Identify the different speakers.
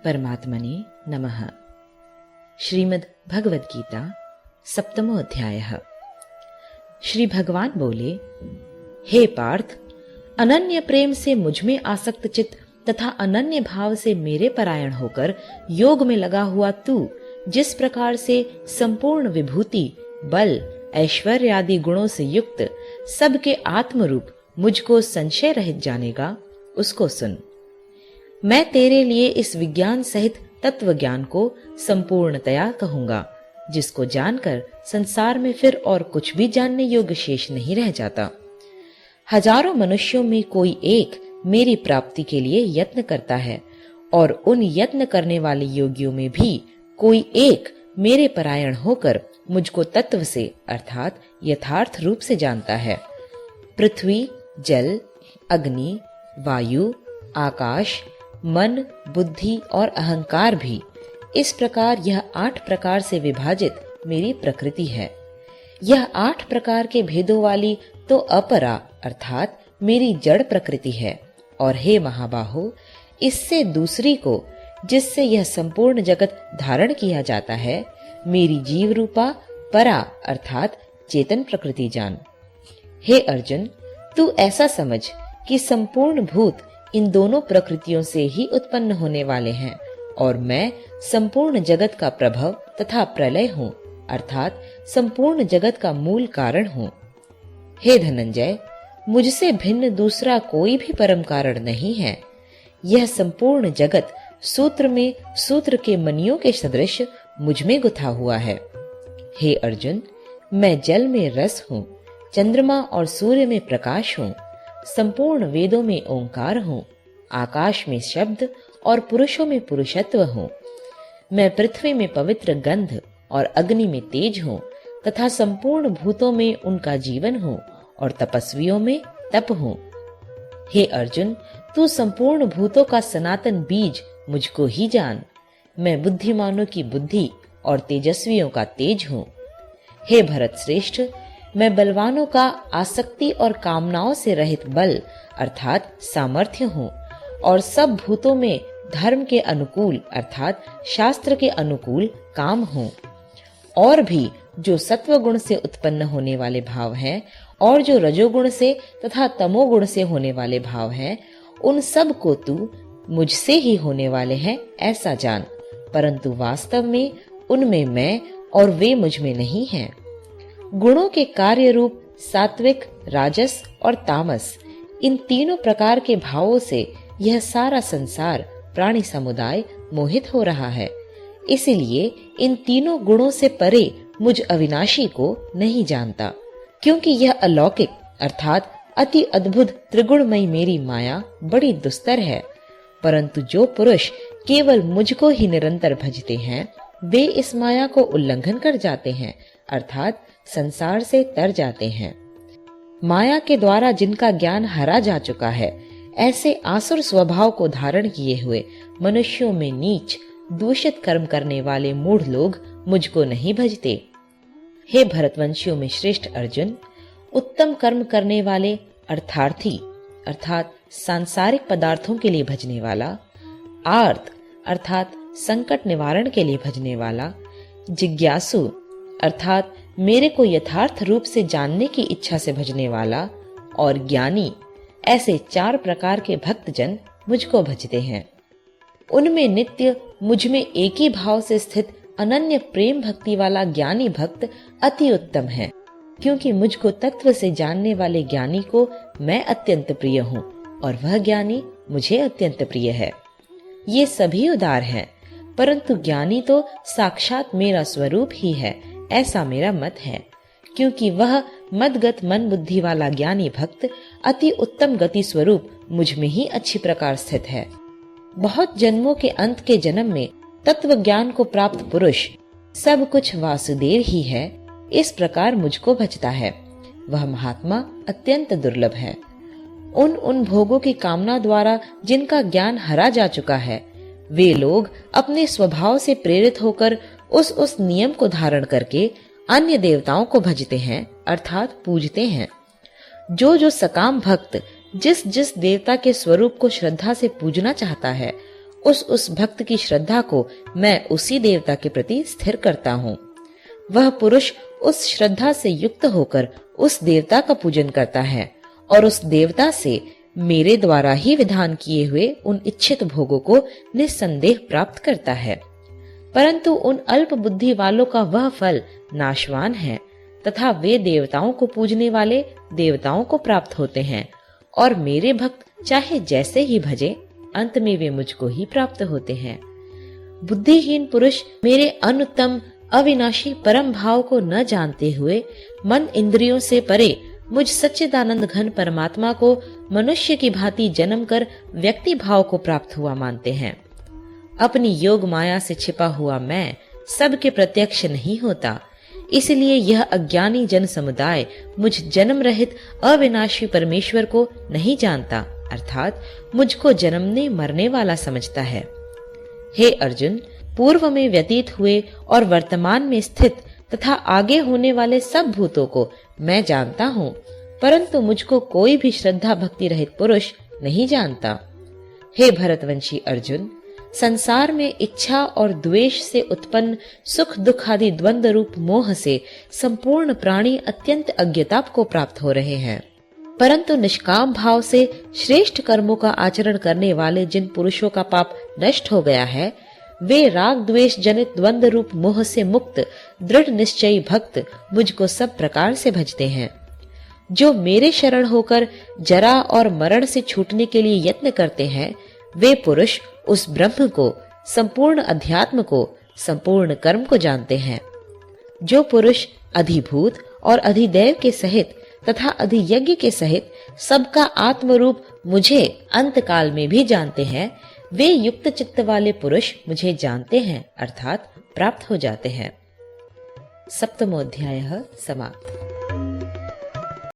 Speaker 1: परमात्मने नमः। श्रीमद् भगवद गीता सप्तमो अध्यायः। श्री भगवान बोले, हे पार्थ, अनन्य प्रेम से मुझ में आसक्त चित्त तथा अनन्य भाव से मेरे परायण होकर योग में लगा हुआ तू जिस प्रकार से संपूर्ण विभूति, बल, ऐश्वर्य आदि गुणों से युक्त सबके आत्मरूप मुझको संशय रहित जानेगा, उसको सुन। मैं तेरे लिए इस विज्ञान सहित तत्व ज्ञान को संपूर्णतया कहूंगा, जिसको जानकर संसार में फिर और कुछ भी जानने योग्य शेष नहीं रह जाता। हजारों मनुष्यों में कोई एक मेरी प्राप्ति के लिए यत्न करता है, और उन यत्न करने वाले योगियों में भी कोई एक मेरे परायण होकर मुझको तत्व से अर्थात यथार्थ रूप से जानता है। पृथ्वी, जल, अग्नि, वायु, आकाश, मन, बुद्धि और अहंकार भी इस प्रकार यह 8 प्रकार से विभाजित मेरी प्रकृति है। यह 8 प्रकार के भेदों वाली तो अपरा अर्थात मेरी जड़ प्रकृति है। और हे महाबाहो, इससे दूसरी को, जिससे यह संपूर्ण जगत धारण किया जाता है, मेरी जीव रूपा परा अर्थात चेतन प्रकृति जान। हे अर्जुन, तू ऐसा समझ कि संपूर्ण भूत इन दोनों प्रकृतियों से ही उत्पन्न होने वाले हैं, और मैं संपूर्ण जगत का प्रभव तथा प्रलय हूँ अर्थात संपूर्ण जगत का मूल कारण हूँ। हे धनंजय, मुझसे भिन्न दूसरा कोई भी परम कारण नहीं है। यह संपूर्ण जगत सूत्र में सूत्र के मणियों के सदृश मुझ में गुथा हुआ है। हे अर्जुन, मैं जल में रस हूँ, चंद्रमा और सूर्य में प्रकाश हूँ, संपूर्ण वेदों में ओंकार हूँ, आकाश में शब्द और पुरुषों में पुरुषत्व हूँ। मैं पृथ्वी में पवित्र गंध और अग्नि में तेज हूँ तथा संपूर्ण भूतों में उनका जीवन हूँ और तपस्वियों में तप हूँ। हे अर्जुन, तू संपूर्ण भूतों का सनातन बीज मुझको ही जान। मैं बुद्धिमानों की बुद्धि और तेजस्वियों का तेज हूँ। हे भरत श्रेष्ठ, मैं बलवानों का आसक्ति और कामनाओं से रहित बल अर्थात सामर्थ्य हूँ, और सब भूतों में धर्म के अनुकूल अर्थात शास्त्र के अनुकूल काम हूँ। और भी जो सत्वगुण से उत्पन्न होने वाले भाव हैं और जो रजोगुण से तथा तमोगुण से होने वाले भाव हैं, उन सब को तू मुझसे ही होने वाले हैं ऐसा जान, परंतु वास्तव में उनमें मैं और वे मुझ में नहीं हैं। गुणों के कार्य रूप सात्विक, राजस और तामस, इन तीनों प्रकार के भावों से यह सारा संसार प्राणी समुदाय मोहित हो रहा है। इसलिए इन तीनों गुणों से परे मुझ अविनाशी को नहीं जानता, क्योंकि यह अलौकिक अर्थात अति अद्भुत त्रिगुणमयी मेरी माया बड़ी दुस्तर है। परंतु जो पुरुष केवल मुझको ही निरंतर भजते हैं, वे इस माया को उल्लंघन कर जाते हैं अर्थात संसार से तर जाते हैं। माया के द्वारा जिनका ज्ञान हरा जा चुका है, ऐसे आसुर स्वभाव को धारण किए हुए मनुष्यों में नीच दूषित कर्म करने वाले मूढ़ लोग मुझको नहीं भजते। हे भरतवंशियों में श्रेष्ठ अर्जुन, उत्तम कर्म करने वाले अर्थार्थी अर्थात सांसारिक पदार्थों के लिए भजने वाला, आर्त अर्थात संकट निवारण के लिए भजने वाला, जिज्ञासु अर्थात मेरे को यथार्थ रूप से जानने की इच्छा से भजने वाला, और ज्ञानी, ऐसे 4 प्रकार के भक्तजन मुझको भजते हैं। उनमें नित्य मुझ में एक ही भाव से स्थित अनन्य प्रेम भक्ति वाला ज्ञानी भक्त अति उत्तम है, क्योंकि मुझको तत्व से जानने वाले ज्ञानी को मैं अत्यंत प्रिय हूँ और वह ज्ञानी मुझे अत्यंत प्रिय है। ये सभी उदार हैं, परंतु ज्ञानी तो साक्षात मेरा स्वरूप ही है ऐसा मेरा मत है, क्योंकि वह मदगत मन बुद्धि वाला ज्ञानी भक्त अति उत्तम गति स्वरूप मुझ में ही अच्छी प्रकार स्थित है। बहुत जन्मों के अंत के जन्म में तत्व ज्ञान को प्राप्त पुरुष सब कुछ वासुदेव ही है, इस प्रकार मुझको भजता है। वह महात्मा अत्यंत दुर्लभ है। उन भोगों की कामना द्वारा जिनका ज्ञान हरा जा चुका है, वे लोग अपने स्वभाव से प्रेरित होकर उस नियम को धारण करके अन्य देवताओं को भजते हैं अर्थात पूजते हैं। जो सकाम भक्त जिस जिस देवता के स्वरूप को श्रद्धा से पूजना चाहता है उस भक्त की श्रद्धा को मैं उसी देवता के प्रति स्थिर करता हूँ। वह पुरुष उस श्रद्धा से युक्त होकर उस देवता का पूजन करता है और उस देवता से मेरे द्वारा ही विधान किए हुए उन इच्छित भोगों को निस्संदेह प्राप्त करता है। परंतु उन अल्प बुद्धि वालों का वह फल नाशवान है तथा वे देवताओं को पूजने वाले देवताओं को प्राप्त होते हैं और मेरे भक्त चाहे जैसे ही भजे अंत में वे मुझको ही प्राप्त होते हैं। बुद्धिहीन पुरुष मेरे अनुत्तम अविनाशी परम भाव को न जानते हुए मन इंद्रियों से परे मुझ सच्चिदानंद घन परमात्मा को मनुष्य की भांति जन्म कर व्यक्ति भाव को प्राप्त हुआ मानते हैं। अपनी योग माया से छिपा हुआ मैं सबके प्रत्यक्ष नहीं होता, इसलिए यह अज्ञानी जन समुदाय मुझ जन्म रहित अविनाशी परमेश्वर को नहीं जानता, अर्थात मुझको जन्मने मरने वाला समझता है। हे अर्जुन, पूर्व में व्यतीत हुए और वर्तमान में स्थित तथा आगे होने वाले सब भूतों को मैं जानता हूँ, परंतु मुझको कोई भी श्रद्धा भक्ति रहित पुरुष नहीं जानता। हे भरतवंशी अर्जुन, संसार में इच्छा और द्वेष से उत्पन्न सुख दुख आदि द्वंद्व रूप मोह से संपूर्ण प्राणी अत्यंत अज्ञता को प्राप्त हो रहे हैं, परंतु निष्काम भाव से श्रेष्ठ कर्मों का आचरण करने वाले जिन पुरुषों का पाप नष्ट हो गया है, वे राग द्वेष जनित द्वंद्व रूप मोह से मुक्त दृढ़ निश्चयी भक्त मुझको सब प्रकार से भजते हैं। जो मेरे शरण होकर जरा और मरण से छूटने के लिए यत्न करते हैं, वे पुरुष उस ब्रह्म को, संपूर्ण अध्यात्म को, संपूर्ण कर्म को जानते हैं। जो पुरुष अधिभूत और अधिदैव के सहित तथा अधियज्ञ के सहित सबका आत्मरूप मुझे अंत काल में भी जानते हैं, वे युक्त चित्त वाले पुरुष मुझे जानते हैं, अर्थात प्राप्त हो जाते हैं। सप्तमोऽध्यायः समाप्त।